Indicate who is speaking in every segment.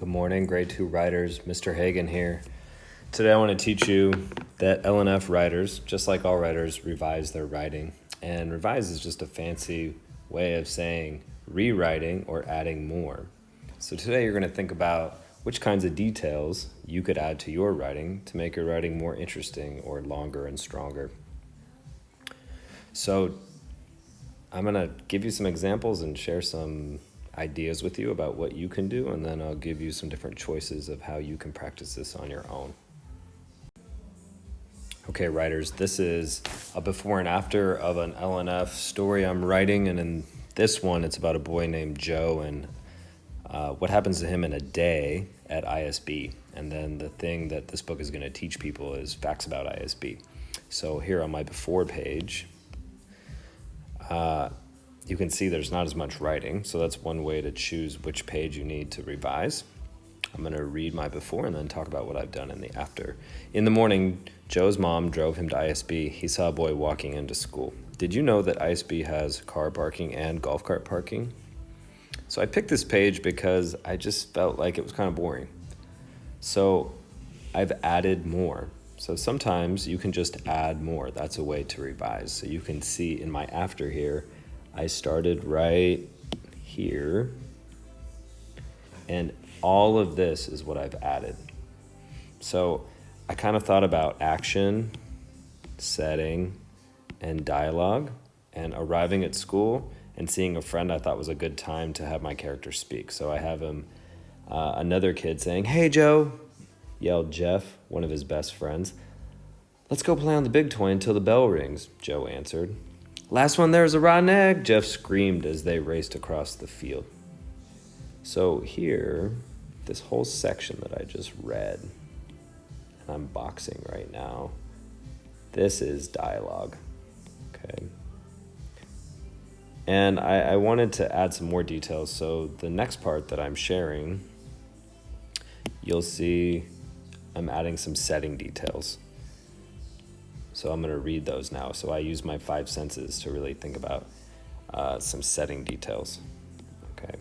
Speaker 1: Good morning, grade 2 writers. Mr. Hagan here. Today I want to teach you that LNF writers, just like all writers, revise their writing. And revise is just a fancy way of saying rewriting or adding more. So today you're going to think about which kinds of details you could add to your writing to make your writing more interesting or longer and stronger. So I'm going to give you some examples and share some ideas with you about what you can do, and then I'll give you some different choices of how you can practice this on your own. Okay, writers, this is a before and after of an LNF story I'm writing, and in this one it's about a boy named Joe and what happens to him in a day at ISB. And then the thing that this book is going to teach people is facts about ISB. So here on my before page, you can see there's not as much writing, so that's one way to choose which page you need to revise. I'm going to read my before and then talk about what I've done in the after. In the morning, Joe's mom drove him to ISB. He saw a boy walking into school. Did you know that ISB has car parking and golf cart parking? So I picked this page because I just felt like it was kind of boring. So I've added more. So sometimes you can just add more. That's a way to revise. So you can see in my after here, I started right here, and all of this is what I've added. So I kind of thought about action, setting, and dialogue, and arriving at school and seeing a friend I thought was a good time to have my character speak. So I have him, another kid saying, "Hey, Joe," yelled Jeff, one of his best friends. "Let's go play on the big toy until the bell rings," Joe answered. "Last one there's a rotten egg," Jeff screamed as they raced across the field. So here, this whole section that I just read, and I'm boxing right now, this is dialogue, okay? And I wanted to add some more details, so the next part that I'm sharing, you'll see I'm adding some setting details. So I'm going to read those now. So I use my 5 senses to really think about some setting details. Okay.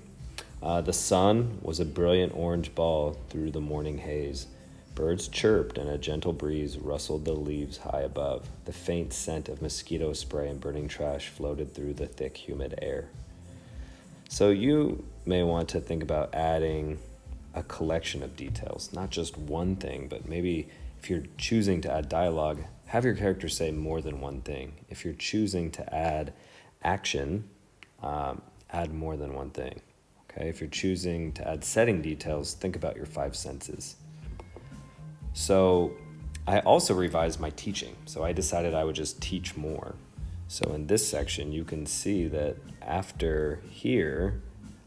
Speaker 1: The sun was a brilliant orange ball through the morning haze. Birds chirped and a gentle breeze rustled the leaves high above. The faint scent of mosquito spray and burning trash floated through the thick, humid air. So you may want to think about adding a collection of details, not just one thing, but maybe if you're choosing to add dialogue, have your character say more than one thing. If you're choosing to add action, add more than one thing. Okay? If you're choosing to add setting details, think about your 5 senses. So I also revised my teaching. So I decided I would just teach more. So in this section, you can see that after here,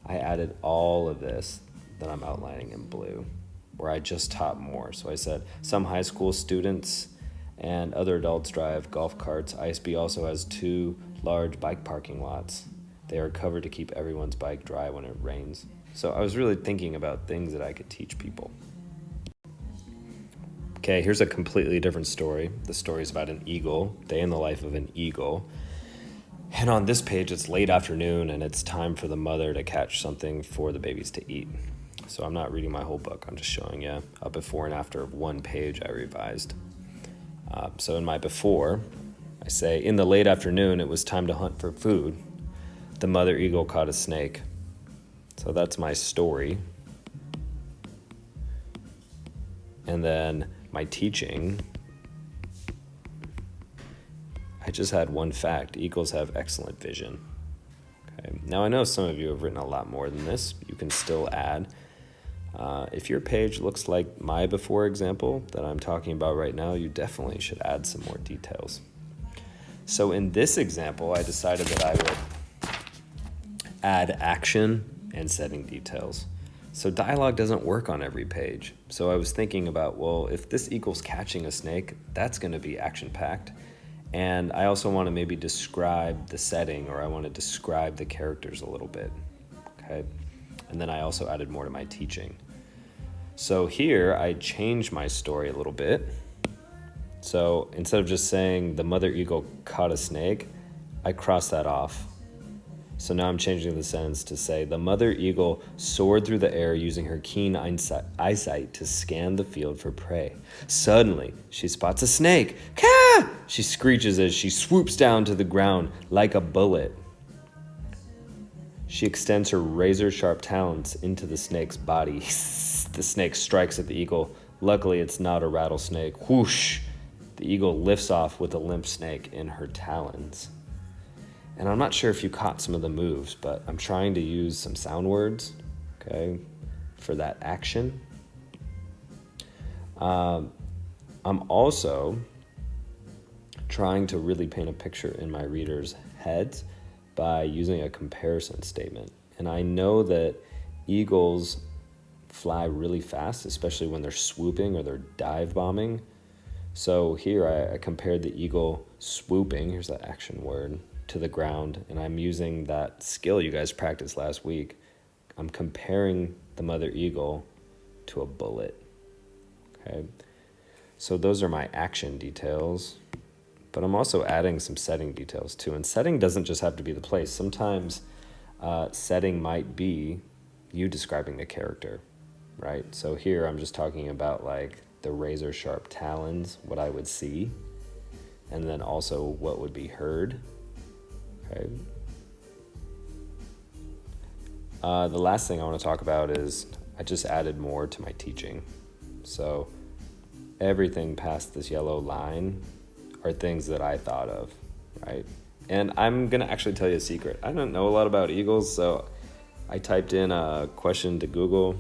Speaker 1: I added all of this that I'm outlining in blue, where I just taught more. So I said some high school students and other adults drive golf carts. ISB also has 2 large bike parking lots. They are covered to keep everyone's bike dry when it rains. So I was really thinking about things that I could teach people. Okay, here's a completely different story. The story is about an eagle, day in the life of an eagle. And on this page, it's late afternoon and it's time for the mother to catch something for the babies to eat. So I'm not reading my whole book. I'm just showing you a before and after of one page I revised. So in my before, I say, in the late afternoon, it was time to hunt for food. The mother eagle caught a snake. So that's my story. And then my teaching, I just had one fact. Eagles have excellent vision. Okay. Now I know some of you have written a lot more than this. You can still add. If your page looks like my before example that I'm talking about right now, you definitely should add some more details. So in this example, I decided that I would add action and setting details. So dialogue doesn't work on every page. So I was thinking about, well, if this equals catching a snake, that's going to be action-packed. And I also want to maybe describe the setting, or I want to describe the characters a little bit. Okay. And then I also added more to my teaching. So here I changed my story a little bit. So instead of just saying the mother eagle caught a snake, I crossed that off. So now I'm changing the sentence to say, the mother eagle soared through the air using her keen eyesight to scan the field for prey. Suddenly, she spots a snake. Caw! She screeches as she swoops down to the ground like a bullet. She extends her razor-sharp talons into the snake's body. The snake strikes at the eagle. Luckily, it's not a rattlesnake. Whoosh! The eagle lifts off with the limp snake in her talons. And I'm not sure if you caught some of the moves, but I'm trying to use some sound words, okay, for that action. I'm also trying to really paint a picture in my readers' heads by using a comparison statement. And I know that eagles fly really fast, especially when they're swooping or they're dive bombing. So here I compared the eagle swooping, here's that action word, to the ground, and I'm using that skill you guys practiced last week. I'm comparing the mother eagle to a bullet. Okay, so those are my action details, but I'm also adding some setting details too. And setting doesn't just have to be the place. Sometimes setting might be you describing the character, right? So here I'm just talking about like the razor sharp talons, what I would see, and then also what would be heard. Okay. The last thing I want to talk about is I just added more to my teaching. So everything past this yellow line are things that I thought of, right? And I'm going to actually tell you a secret. I don't know a lot about eagles, so I typed in a question to Google.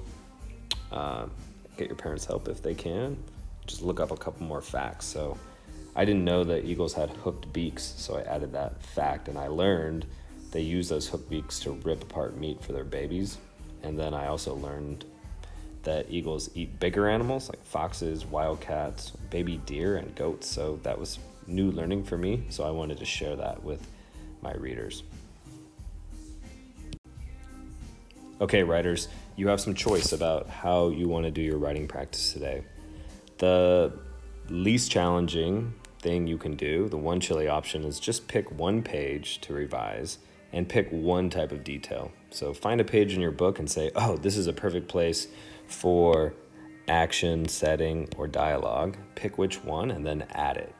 Speaker 1: Get your parents' help if they can. Just look up a couple more facts. So I didn't know that eagles had hooked beaks, so I added that fact, and I learned they use those hooked beaks to rip apart meat for their babies. And then I also learned that eagles eat bigger animals like foxes, wildcats, baby deer, and goats. So that was new learning for me, so I wanted to share that with my readers. Okay, writers, you have some choice about how you want to do your writing practice today. The least challenging thing you can do, the one chili option, is just pick one page to revise and pick one type of detail. So find a page in your book and say, oh, this is a perfect place for action, setting, or dialogue. Pick which one and then add it.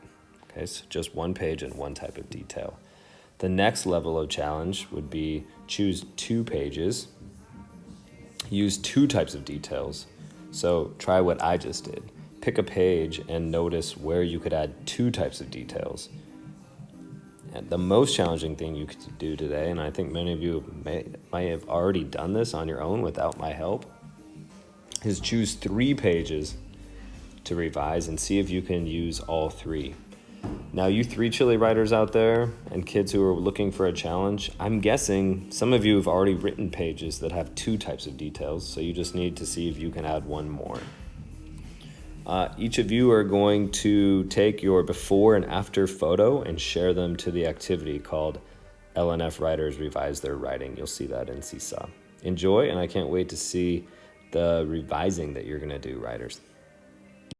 Speaker 1: Okay, so just one page and one type of detail. The next level of challenge would be choose 2 pages, use 2 types of details. So try what I just did. Pick a page and notice where you could add 2 types of details. And the most challenging thing you could do today, and I think many of you might have already done this on your own without my help, is choose 3 pages to revise and see if you can use all 3. Now, you 3 chili writers out there and kids who are looking for a challenge, I'm guessing some of you have already written pages that have 2 types of details, so you just need to see if you can add 1 more. Each of you are going to take your before and after photo and share them to the activity called LNF Writers Revise Their Writing. You'll see that in Seesaw. Enjoy, and I can't wait to see the revising that you're going to do, writers.